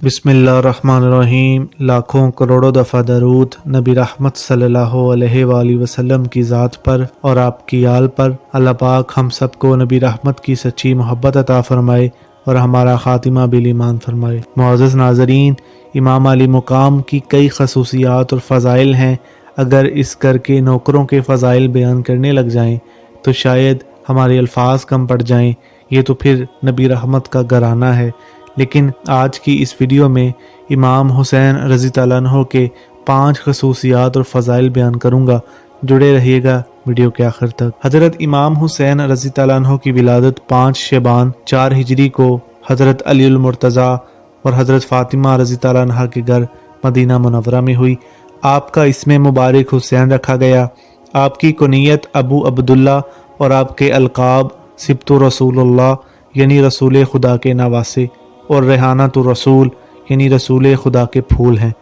बिस्मिल्लाहिर्रहमानिर्रहीम। लाखों करोड़ों दफ़ा दरूद नबी रहमत सल्लल्लाहु अलैहि वसल्लम की ज़ात पर और आपकी आल पर। अल्लाह पाक हम सबको नबी रहमत की सच्ची मोहब्बत अता फ़रमाए और हमारा ख़ातिमा बिल ईमान फ़रमाए। मुअज़्ज़ज़ नाज़रीन, इमाम अली मुकाम की कई खसूसियात और फ़ज़ाइल हैं। अगर इस घर के नौकरों के फ़ज़ाइल बयान करने लग जाएं तो शायद हमारे अल्फाज कम पड़ जाएं। ये तो फिर नबी रहमत का घराना है। लेकिन आज की इस वीडियो में इमाम हुसैन रज़ी तआला अन्हु के 5 खसूसियात और फ़ज़ाइल बयान करूँगा। जुड़े रहिएगा वीडियो के आखिर तक। हज़रत इमाम हुसैन रज़ी तआला अन्हु की विलादत 5 शबान 4 हिजरी को हज़रत अली अल मुर्तज़ा और हज़रत फ़ातिमा रज़ी तआला अन्हा के घर मदीना मुनव्वरा में हुई। आपका इसमें मुबारक हुसैन रखा गया। आपकी कुनियत अबू अब्दुल्ला और आपके अलकाब सिब्तु रसूलुल्लाह यानी रसूल खुदा के नवासे और रेहानतुर रसूल यानी रसूल खुदा के फूल हैं।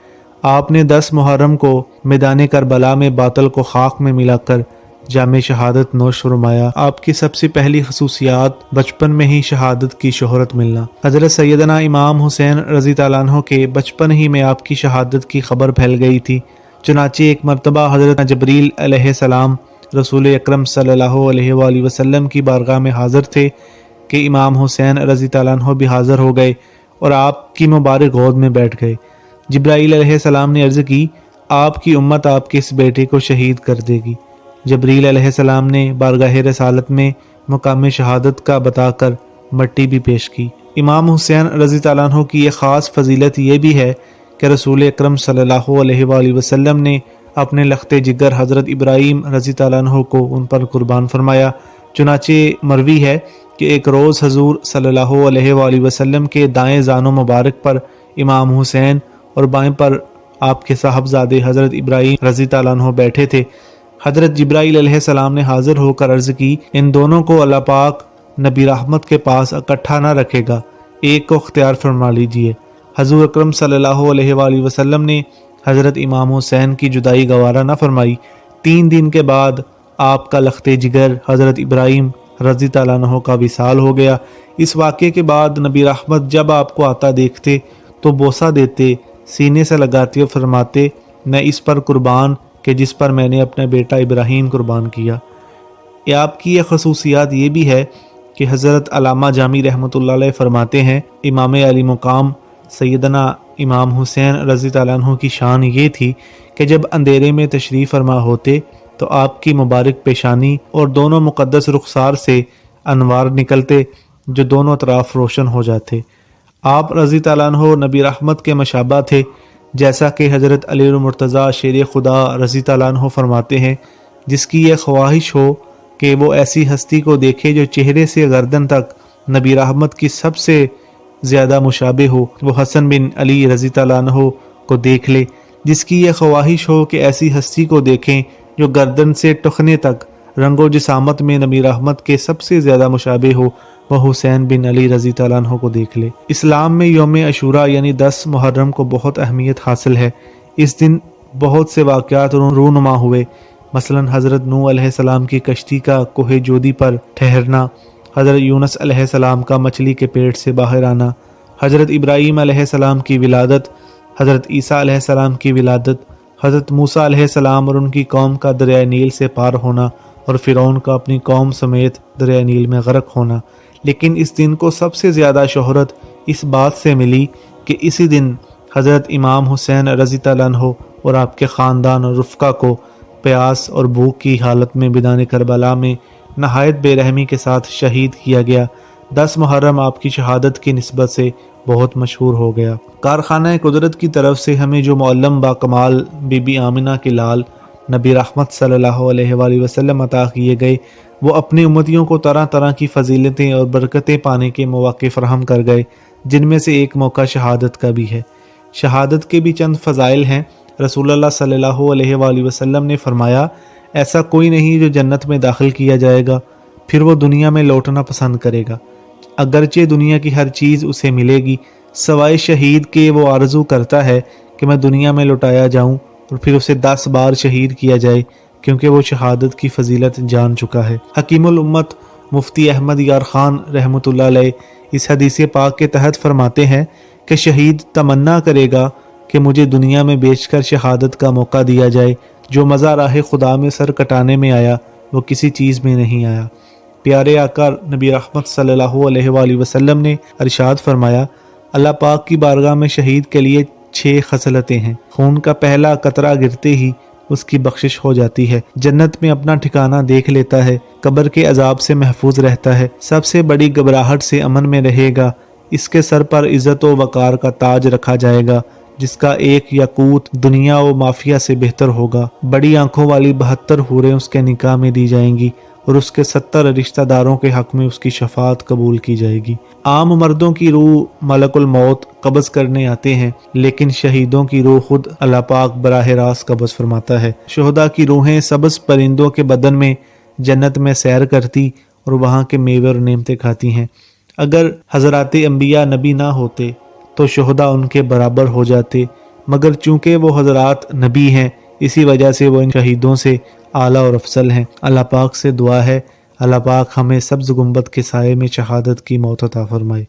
आपने 10 मुहर्रम को मैदान करबला में बातल को खाक में मिलाकर जामे शहादत नोश फरमाया। आपकी सबसे पहली खसूसियात बचपन में ही शहादत की शोहरत मिलना। हज़रत सैयदना इमाम हुसैन रज़ी तआला अन्हु के बचपन ही में आपकी शहादत की खबर फैल गई थी। चुनाचे एक मरतबा हज़रत जबरील अलैहिस्सलाम रसूल अकरम सल्लल्लाहु अलैहि वसल्लम की बारगाह में हाज़िर थे कि इमाम हुसैन रज़ी तआला अन्हु भी हाज़िर हो गए और आपकी मुबारक गोद में बैठ गए। जिब्राईल अलैहिस्सलाम ने अर्ज़ की, आपकी उम्मत आपके इस बेटे को शहीद कर देगी। जबरील अलैहिस्सलाम ने बारगाह रसालत में मुकाम शहादत का बताकर मट्टी भी पेश की। इमाम हुसैन रज़ी तआला अन्हु की एक ख़ास फजीलत ये भी है कि रसूल अकरम सल्लल्लाहु अलैहि वसल्लम ने अपने लख्ते जिगर हज़रत इब्राहीम रज़ी तआला अन्हु को उन पर कुर्बान फरमाया। चुनाचे मरवी है कि एक रोज़ हजूर सल्लल्लाहु अलैहि वसल्लम के दाएं ज़ानो मुबारक पर इमाम हुसैन और बाएं पर आपके साहबजादे हज़रत इब्राहीम रज़ी तआला अन्हु बैठे थे। हज़रत जिब्राईल अलैहिस्सलाम ने हाज़िर होकर अर्ज़ की, इन दोनों को अल्लाह पाक नबी रहमत के पास इकट्ठा न रखेगा, एक को इख्तियार फरमा लीजिए। हजूर अकरम सल्लल्लाहु अलैहि वसल्लम ने हज़रत इमाम हुसैन की जुदाई गवारा न फरमाई। 3 दिन के बाद आपका लख्ते जिगर हज़रत इब्राहीम रज़ी तआला अन्हु का विसाल हो गया। इस वाक़े के बाद नबी रहमत जब आपको आता देखते तो बोसा देते, सीने से लगाते और फरमाते, मैं इस पर कुर्बान कि जिस पर मैंने अपना बेटा इब्राहीम कुर्बान किया। आपकी यह खसूसियात ये भी है कि हज़रत अल्लामा जामी रहमतुल्लाह अलैह फरमाते हैं, इमाम अली मुकाम सैयदना इमाम हुसैन रज़ी तआला अन्हु की शान ये थी कि जब अंधेरे में तशरीफ़ फरमा होते तो आपकी मुबारक पेशानी और दोनों मुक़द्दस रुखसार से अनवार निकलते जो दोनों तरफ रोशन हो जाते। आप रज़ी तआला अन्हु नबी रहमत के मशाबा थे, जैसा कि हज़रत अली अल मुर्तज़ा शेर खुदा रज़ी तआला अन्हु फरमाते हैं, जिसकी ये ख्वाहिश हो कि वो ऐसी हस्ती को देखे जो चेहरे से गर्दन तक नबी रहमत की सबसे ज़्यादा मुशाबे हो, वो हसन बिन अली रज़ी तआला अन्हु को देख ले। जिसकी ये ख्वाहिश हो कि ऐसी हस्ती को देखें जो गर्दन से टखने तक रंगो जिसामत में नबी रहमत के सबसे ज़्यादा मुशाबे हो, वह हुसैन बिन अली रज़ी तआला अन्हु को देख ले। इस्लाम में यौम अशूरा यानी 10 मुहर्रम को बहुत अहमियत हासिल है। इस दिन बहुत से वाक़यात रूनुमा हुए। मसलन हज़रत नूह अलैहिस्सलाम की कश्ती का कोहे जोदी पर ठहरना, हज़रत यूनुस अलैहिस्सलाम का मछली के पेट से बाहर आना, हज़रत इब्राहीम अलैहिस्सलाम की विलादत, हज़रत ईसा अलैहिस्सलाम की विलादत, हज़रत मूसा अलैहिस्सलाम और उनकी कौम का दरिया नील से पार होना और फ़िरौन का अपनी कौम समेत दरिया नील में गर्क होना। लेकिन इस दिन को सबसे ज़्यादा शोहरत इस बात से मिली कि इसी दिन हज़रत इमाम हुसैन रज़ी तआला अन्हु और आपके ख़ानदान और रुफ़क़ा को प्यास और भूख की हालत में मैदान करबला में नहायत बेरहमी के साथ शहीद किया गया। 10 मुहर्रम आपकी शहादत की निस्बत से बहुत मशहूर हो गया। कारखाना कुदरत की तरफ से हमें जो मुअल्लम बाकमाल बीबी आमिना के लाल नबी रहमत सल्लल्लाहु अलैहि वसल्लम अता किए गए, वो अपनी उम्मतियों को तरह तरह की फजीलतें और बरकतें पाने के मौके फराहम कर गए, जिनमें से एक मौका शहादत का भी है। शहादत के भी चंद फ़ज़ाइल हैं। रसूलुल्लाह सल्लल्लाहु अलैहि वसल्लम ने फरमाया, ऐसा कोई नहीं जो जन्नत में दाखिल किया जाएगा फिर वो दुनिया में लौटना पसंद करेगा, अगरचे दुनिया की हर चीज़ उसे मिलेगी, सवाए शहीद के वो आरज़ू करता है कि मैं दुनिया में लौटाया जाऊं और फिर उसे 10 बार शहीद किया जाए, क्योंकि वो शहादत की फजीलत जान चुका है। हकीमुल उम्मत मुफ्ती अहमद यार खान रहमतुल्लाह अलैह इस हदीस पाक के तहत फरमाते हैं کہ شہید تمنا کرے گا کہ مجھے دنیا میں بیچ کر شہادت کا موقع دیا جائے۔ جو مزہ راہ خدا میں سر کٹانے میں آیا وہ کسی چیز میں نہیں آیا۔ پیارے آقا نبی رحمت صلی اللہ علیہ وآلہ وسلم نے ارشاد فرمایا، اللہ پاک کی بارگاہ میں شہید کے لیے 6 خصلتیں ہیں۔ خون کا پہلا قطرہ گرتے ہی اس کی بخشش ہو جاتی ہے، جنت میں اپنا ٹھکانہ دیکھ لیتا ہے، قبر کے عذاب سے محفوظ رہتا ہے، سب سے بڑی گھبراہٹ سے امن میں رہے گا، اس کے سر پر عزت و وقار کا تاج رکھا جائے گا جس کا ایک یاقوت دنیا و مافیا سے بہتر ہوگا، بڑی آنکھوں والی 72 حوریں اس کے نکاح میں دی جائیں گی اور اس کے 70 رشتہ داروں کے حق میں اس کی شفاعت قبول کی جائے گی۔ عام مردوں کی روح ملک الموت قبض کرنے آتے ہیں، لیکن شہیدوں کی روح خود اللہ پاک براہ راست قبض فرماتا ہے۔ شہداء کی روحیں سبز پرندوں کے بدن میں جنت میں سیر کرتی اور وہاں کے میوے اور نعمتیں کھاتی ہیں۔ اگر حضرات انبیاء نبی نہ ہوتے تو شہداء ان کے برابر ہو جاتے، مگر چونکہ وہ حضرات نبی ہیں اسی وجہ سے وہ ان شہیدوں سے اعلیٰ اور افضل ہیں۔ اللہ پاک سے دعا ہے اللہ پاک ہمیں سبز گنبد کے سائے میں شہادت کی موت عطا فرمائے۔